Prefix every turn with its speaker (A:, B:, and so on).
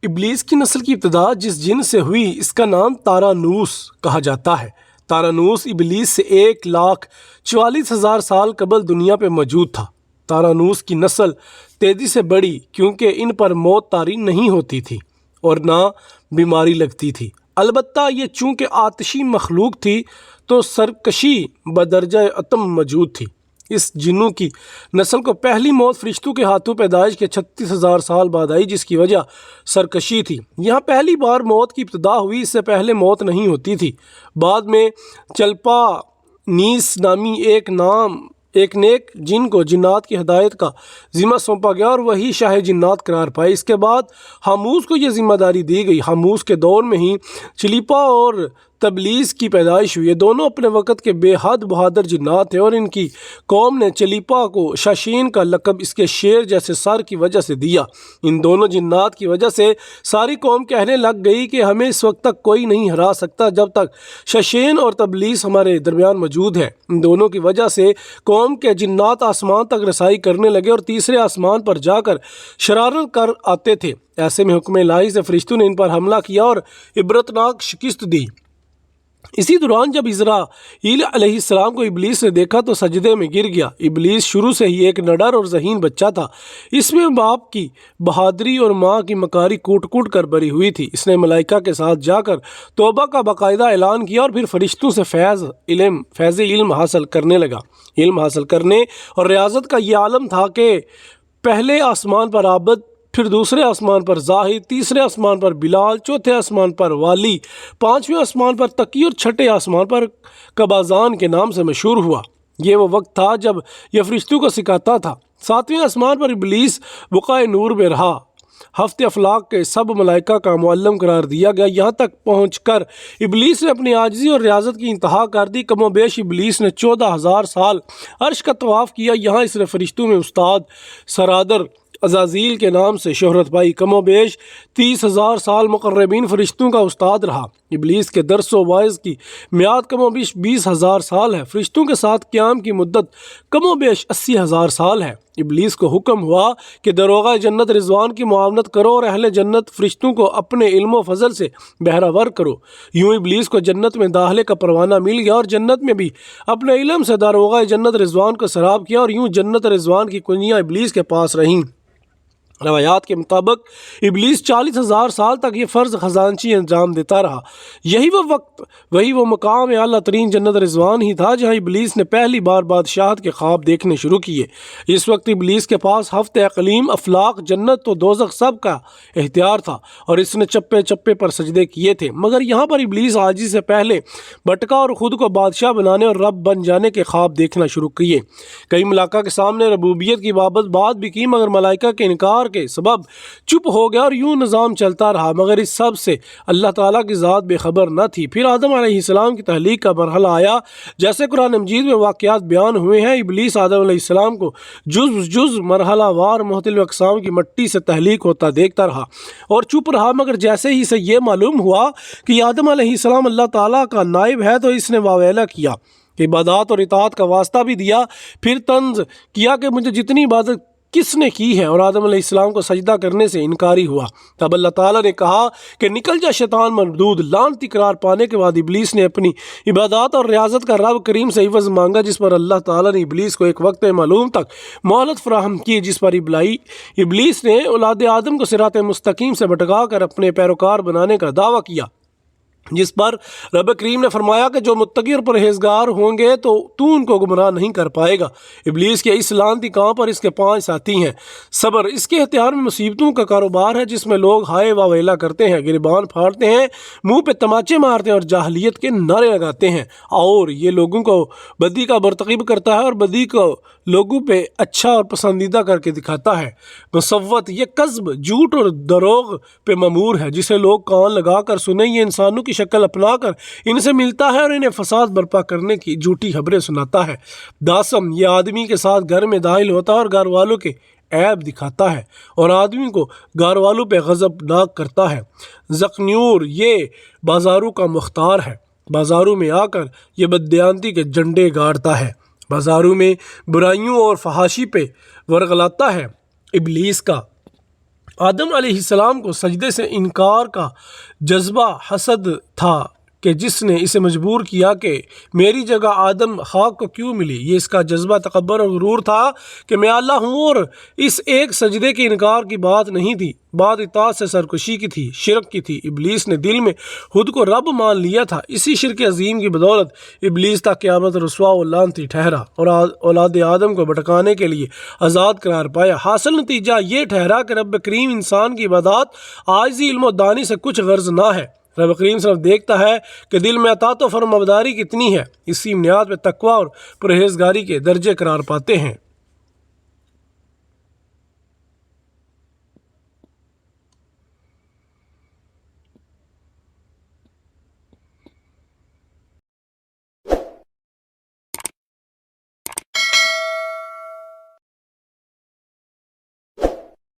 A: ابلیس کی نسل کی ابتدا جس جن سے ہوئی اس کا نام تارانوس کہا جاتا ہے۔ تارانوس ابلیس سے 1,44,000 سال قبل دنیا پہ موجود تھا۔ تارانوس کی نسل تیزی سے بڑھی کیونکہ ان پر موت طاری نہیں ہوتی تھی اور نہ بیماری لگتی تھی۔ البتہ یہ چونکہ آتشی مخلوق تھی تو سرکشی بدرجہ اتم موجود تھی۔ اس جنوں کی نسل کو پہلی موت فرشتوں کے ہاتھوں پیدائش کے 36,000 سال بعد آئی، جس کی وجہ سرکشی تھی۔ یہاں پہلی بار موت کی ابتدا ہوئی، اس سے پہلے موت نہیں ہوتی تھی۔ بعد میں چلپا نیس نامی ایک نیک جن کو جنات کی ہدایت کا ذمہ سونپا گیا اور وہی شاہ جنات قرار پائے۔ اس کے بعد حاموس کو یہ ذمہ داری دی گئی۔ حاموس کے دور میں ہی چلیپا اور تبلیس کی پیدائش ہوئی۔ یہ دونوں اپنے وقت کے بے حد بہادر جنات تھے اور ان کی قوم نے چلیپا کو شاشین کا لقب اس کے شیر جیسے سر کی وجہ سے دیا۔ ان دونوں جنات کی وجہ سے ساری قوم کہنے لگ گئی کہ ہمیں اس وقت تک کوئی نہیں ہرا سکتا جب تک شاشین اور تبلیس ہمارے درمیان موجود ہے۔ ان دونوں کی وجہ سے قوم کے جنات آسمان تک رسائی کرنے لگے اور تیسرے آسمان پر جا کر شرارت کر آتے تھے۔ ایسے میں حکم الہی سے فرشتوں نے ان پر حملہ کیا اور عبرتناک شکست دی۔ اسی دوران جب عزرائیل علیہ السلام کو ابلیس نے دیکھا تو سجدے میں گر گیا۔ ابلیس شروع سے ہی ایک نڈر اور ذہین بچہ تھا۔ اس میں باپ کی بہادری اور ماں کی مکاری کوٹ کوٹ کر بری ہوئی تھی۔ اس نے ملائکہ کے ساتھ جا کر توبہ کا باقاعدہ اعلان کیا اور پھر فرشتوں سے فیض علم حاصل کرنے لگا۔ علم حاصل کرنے اور ریاضت کا یہ عالم تھا کہ پہلے آسمان پر عابد، پھر دوسرے آسمان پر زاہد، تیسرے آسمان پر بلال، چوتھے آسمان پر والی، پانچویں آسمان پر تقی اور چھٹے آسمان پر قبازان کے نام سے مشہور ہوا۔ یہ وہ وقت تھا جب یہ فرشتوں کو سکھاتا تھا۔ ساتویں آسمان پر ابلیس بقائے نور میں رہا۔ ہفتے افلاق کے سب ملائکہ کا معلم قرار دیا گیا۔ یہاں تک پہنچ کر ابلیس نے اپنی عاجزی اور ریاضت کی انتہا کر دی۔ کم و بیش ابلیس نے 14,000 سال عرش کا طواف کیا۔ یہاں اس نے فرشتوں میں استاد سرادر عزازیل کے نام سے شہرت پائی۔ کم و بیش 30,000 سال مقربین فرشتوں کا استاد رہا۔ ابلیس کے درس و واعظ کی میعاد کم و بیش 20,000 سال ہے۔ فرشتوں کے ساتھ قیام کی مدت کم و بیش 80,000 سال ہے۔ ابلیس کو حکم ہوا کہ داروغہ جنت رضوان کی معاونت کرو اور اہل جنت فرشتوں کو اپنے علم و فضل سے بہرہ ور کرو۔ یوں ابلیس کو جنت میں داخلے کا پروانہ مل گیا اور جنت میں بھی اپنے علم سے داروغہ جنت رضوان کو سراب کیا اور یوں جنت رضوان کی کنجیاں ابلیس کے پاس رہیں۔ روایات کے مطابق ابلیس 40,000 سال تک یہ فرض خزانچی انجام دیتا رہا۔ یہی وہ وقت، وہی وہ مقام اعلیٰ ترین جنت رضوان ہی تھا جہاں ابلیس نے پہلی بار بادشاہت کے خواب دیکھنے شروع کیے۔ اس وقت ابلیس کے پاس ہفتے اقلیم، افلاق، جنت و دوزخ سب کا اختیار تھا اور اس نے چپے چپے پر سجدے کیے تھے، مگر یہاں پر ابلیس عاجزی سے پہلے بھٹکا اور خود کو بادشاہ بنانے اور رب بن جانے کے خواب دیکھنا شروع کیے۔ کئی ملائکہ کے سامنے ربوبیت کی بات بھی کی، مگر ملائکہ کے انکار کے سبب چپ ہو گیا اور یوں نظام چلتا رہا، مگر اس سب سے اللہ تعالیٰ کی ذات بے خبر نہ تھی۔ پھر آدم علیہ السلام کی تخلیق کا مرحلہ آیا۔ جیسے قرآن مجید میں واقعات بیان ہوئے ہیں، ابلیس آدم علیہ السلام کو جز مرحلہ وار مختلف اقسام کی مٹی سے تخلیق ہوتا دیکھتا رہا اور چپ رہا، مگر جیسے ہی سے یہ معلوم ہوا کہ آدم علیہ السلام اللہ تعالیٰ کا نائب ہے تو اس نے واویلا کیا، عبادات اور اطاعت کا واسطہ بھی دیا، پھر طنز کیا کہ مجھے جتنی عبادت کس نے کی ہے، اور آدم علیہ السلام کو سجدہ کرنے سے انکاری ہوا۔ تب اللہ تعالیٰ نے کہا کہ نکل جا شیطان مردود۔ لعنتی قرار پانے کے بعد ابلیس نے اپنی عبادات اور ریاضت کا رب کریم سے عوض مانگا، جس پر اللہ تعالیٰ نے ابلیس کو ایک وقت معلوم تک مہلت فراہم کی، جس پر ابلیس نے اولاد آدم کو صراط مستقیم سے بھٹکا کر اپنے پیروکار بنانے کا دعویٰ کیا، جس پر رب کریم نے فرمایا کہ جو متقی اور پرہیزگار ہوں گے تو ان کو گمراہ نہیں کر پائے گا۔ ابلیس کے اس لعنتی کام پر اس کے 5 ساتھی ہیں۔ صبر، اس کے اختیار میں مصیبتوں کا کاروبار ہے، جس میں لوگ ہائے و ویلا کرتے ہیں، گریبان پھاڑتے ہیں، منہ پہ تماچے مارتے ہیں اور جاہلیت کے نعرے لگاتے ہیں، اور یہ لوگوں کو بدی کا مرتکب کرتا ہے اور بدی کو لوگوں پہ اچھا اور پسندیدہ کر کے دکھاتا ہے۔ مصوت، یہ کذب، جھوٹ اور دروغ پہ مامور ہے، جسے لوگ کان لگا کر سنیں۔ یہ انسانوں کی شکل اپنا کر ان سے ملتا ہے اور انہیں فساد برپا کرنے کی جھوٹی خبریں سناتا ہے۔ داسم، یہ آدمی کے ساتھ گھر میں داخل ہوتا ہے اور گھر والوں کے عیب دکھاتا ہے اور آدمی کو گھر والوں پہ غضب ناک کرتا ہے۔ زقنیور، یہ بازاروں کا مختار ہے، بازاروں میں آ کر یہ بددیانتی کے جھنڈے گاڑتا ہے، بازاروں میں برائیوں اور فحاشی پہ ورغلاتا ہے۔ ابلیس کا آدم علیہ السلام کو سجدے سے انکار کا جذبہ حسد تھا کہ جس نے اسے مجبور کیا کہ میری جگہ آدم خاک کو کیوں ملی۔ یہ اس کا جذبہ تکبر اور غرور تھا کہ میں اللہ ہوں، اور اس ایک سجدے کے انکار کی بات نہیں تھی، بات اطاعت سے سرکشی کی تھی، شرک کی تھی۔ ابلیس نے دل میں خود کو رب مان لیا تھا۔ اسی شرک عظیم کی بدولت ابلیس تا قیامت رسوا و لعنتی ٹھہرا اور اولاد آدم کو بھٹکانے کے لیے آزاد قرار پایا۔ حاصل نتیجہ یہ ٹھہرا کہ رب کریم انسان کی عبادات عاجزی، علم و دانی سے کچھ غرض نہ ہے۔ رب کریم صرف دیکھتا ہے کہ دل میں اطاعت و فرمانبرداری کتنی ہے۔ اسی بنیاد پہ تقویٰ اور پرہیزگاری کے درجے قرار پاتے ہیں۔